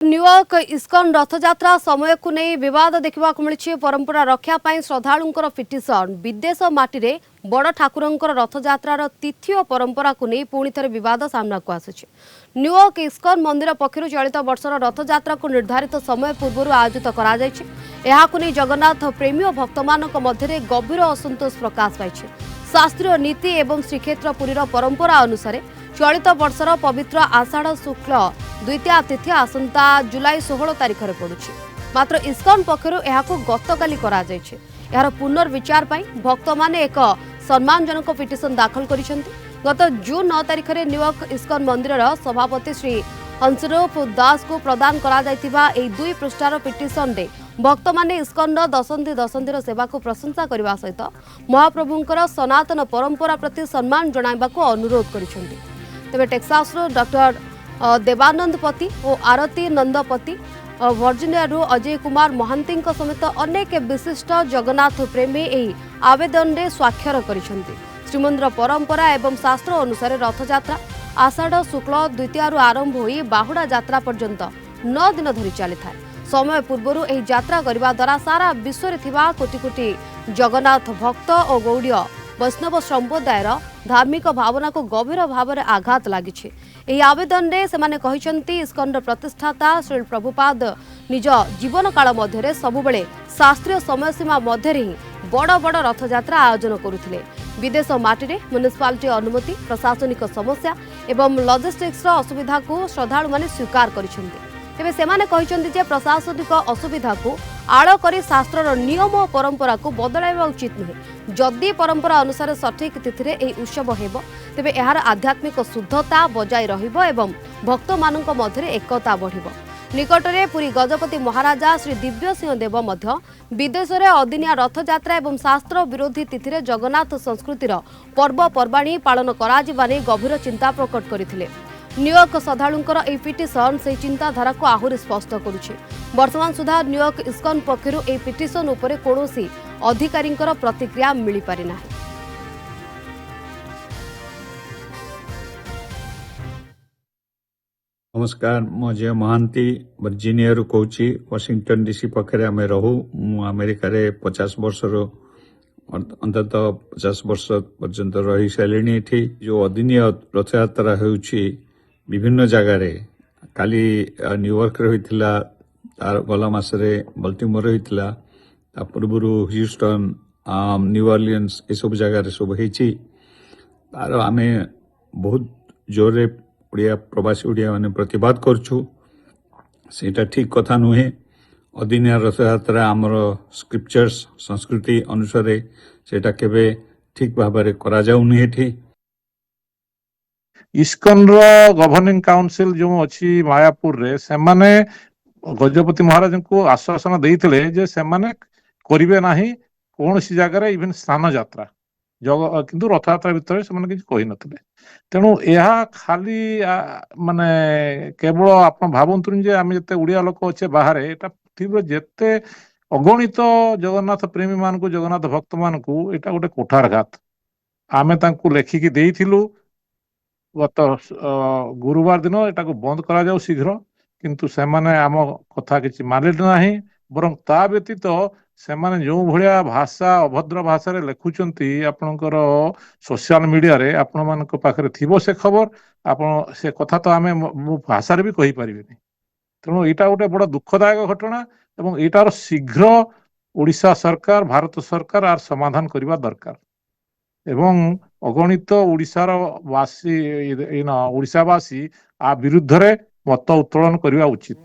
New York ISKCON Rathyatra समय को नहीं विवाद देखा मिली परंपरा रक्षापी श्रद्धालुंर पिटिशन विदेश माटी बड़ ठाकुर रथयात्रार तिथि और परंपरा को नहीं पुणी थे बद सामना को आसुଛି न्यूयॉर्क इस्कन मंदिर पक्षर चलित वर्षर रथयात्रा को निर्धारित समय पूर्व आयोजित कर जगन्नाथ प्रेमी और भक्त मान मध्य गभीर असंतोष प्रकाश पाई शास्त्रीय नीति एवं श्रीक्षेत्र पुरीर परंपरा अनुसार चलित वर्षर पवित्र आषाढ़ शुक्ल द्वितीया तिथि आसंता जुलाई 16 तारिख में पड़ुछि मात्र इस्कन पक्षर यहां गतकाली यार पुनर्विचार भक्त माने एक सम्मानजनक पिटिशन दाखल करिसेंति। गत जून 9 तारिख में न्यूयॉर्क इस्कन मंदिर सभापति श्री हंसरूप दास को प्रदान करा जायतिबा एई 2 पृष्ठार पिटिशन रे भक्त माने इस्कन दशंधि सेवा को प्रशंसा करने सहित महाप्रभुंकर सनातन परंपरा प्रति सम्मान जणाइबाको अनुरोध करिसेंति। तेबे टेक्सास डॉक्टर देवानंद पति और आरती नंदपति वर्जिनिया अजय कुमार महांती समेत अनेक विशिष्ट जगन्नाथ प्रेमी यही आवेदन में स्वाक्षर करिसेंति। श्रीमंदिर परंपरा एवं शास्त्र अनुसार रथयात्रा आषाढ़ शुक्ल द्वितीय आरंभ होई बाहुड़ा यात्रा पर्यंत 9 दिन धरी चली था। समय पूर्व यह यात्रा करने द्वारा सारा विश्व में थिबा कोटि कोटि जगन्नाथ भक्त और गौड़ीय वैष्णव संप्रदायर धार्मिक भावना को गभीर भाव में आघात लगी। यह आवेदन में सेमाने कहिसेंति इस्कन प्रतिष्ठाता श्री प्रभुपाद निज जीवन काल मध्य सबुबले शास्त्रीय समय सीमा मध्य ही बड़ बड़ रथयात्रा आयोजन करुथिले। विदेश माटी म्युनिसिपालिटी अनुमति प्रशासनिक समस्या एवं लॉजिस्टिक्स असुविधा को श्रद्धालु माने स्वीकार करिसेंति। तेबे सेमाने कहिसेंति जे प्रशासनिक असुविधा को आड़ करी शास्त्रर नियम और परंपरा को बदलाइबा उचित नुहे। जदि परंपरा अनुसार सठिक तिथि रे एही उत्सव हेबो तेबे एहार आध्यात्मिक शुद्धता बजाय रहिबो एवं भक्त मानक मध्य एकता बढ़िबो। निकटरे पुरी गजपति महाराजा श्री दिव्य सिंह देव मध्य विदेश में अदिनिया रथयात्रा एवं शास्त्र विरोधी तिथि रे जगन्नाथ संस्कृतिर पर्वपर्वाणी पालन कराजिबा नै गभीर चिंता प्रकट करथिले। न्यूयॉर्क श्रद्धालुंकर एही पिटिशन से चिंताधारा को आहुरी स्पष्ट करुछि। वर्तमान सुधा न्यूयॉर्क इस्कन पक्षरु एही पिटिशन उपरे कोनोसी अधिकारींकर प्रतिक्रिया मिली पारि नाही। नमस्कार मो जय महांती वर्जिनिया रु कहूँ वाशिंगटन डीसी पाखे आम रहू मु अमेरिका 50 वर्ष अंतत 50 वर्ष पर्यंत रही सारे ये जो अदिनीय रथयात्रा होउछि विभिन्न जगार काली न्यूयॉर्क होइथिला तार गला मासरे बल्टिमोर होइथिला ता पूर्व ह्यूस्टन न्यू ऑरलियंस ए सब जगार सब होइछि तार आमे बहुत जोरे ओडिया प्रवासी ओडिया माने प्रतिवाद करछु सेटा ठीक कथा नुहे। अदिनिया रथयात्रा आमर स्क्रिप्चर्स संस्कृति अनुसार सेटा केबे ठीक भाबरे करा जाउ नुहे। इस्कन रो गवर्निंग काउंसिल जो अच्छी मायापुर रे से माने गजपति महाराज को आश्वासन देइथिले जे से माने करिवे नाही कोनसी जगह रे इवन स्नान यात्रा जग किंतु रथयात्रा भितर से माने किछ कहि नथिले। तेणु यह खाली माने केवल आप भावतुन जे आम जिते ओडिया लोक अच्छे बाहर एटा पृथ्वी जेते अगणित जगन्नाथ प्रेमी मान को जगन्नाथ भक्त मान को एटा गोटे कोठारघात आमे तांकु लेखिकी देइथिलु गत गुरुवार दिन एटा को बंद करा जाऊ शीघ्र किंतु से माने आम कथा किछि मानिले नाही बरं ता व्यतीत से माने जो भलिया भाषा अभद्र भाषा रे लेखुचंती आपनकर सोशल मीडिया रे आपण मानक पाखरे थिबो से खबर आपण से कथा तो आमे मो भाषा रे भी कहि परिबेनी। तेणु एटा गोटे बड़ दुखदायक घटना एवं एटार शीघ्र ओडिशा सरकार भारत सरकार आर समाधान करबा दरकार एवं अगणित ओडिशार वासी ओडिशावासी आ विरुद्ध रे मत उत्तोलन करबा उचित।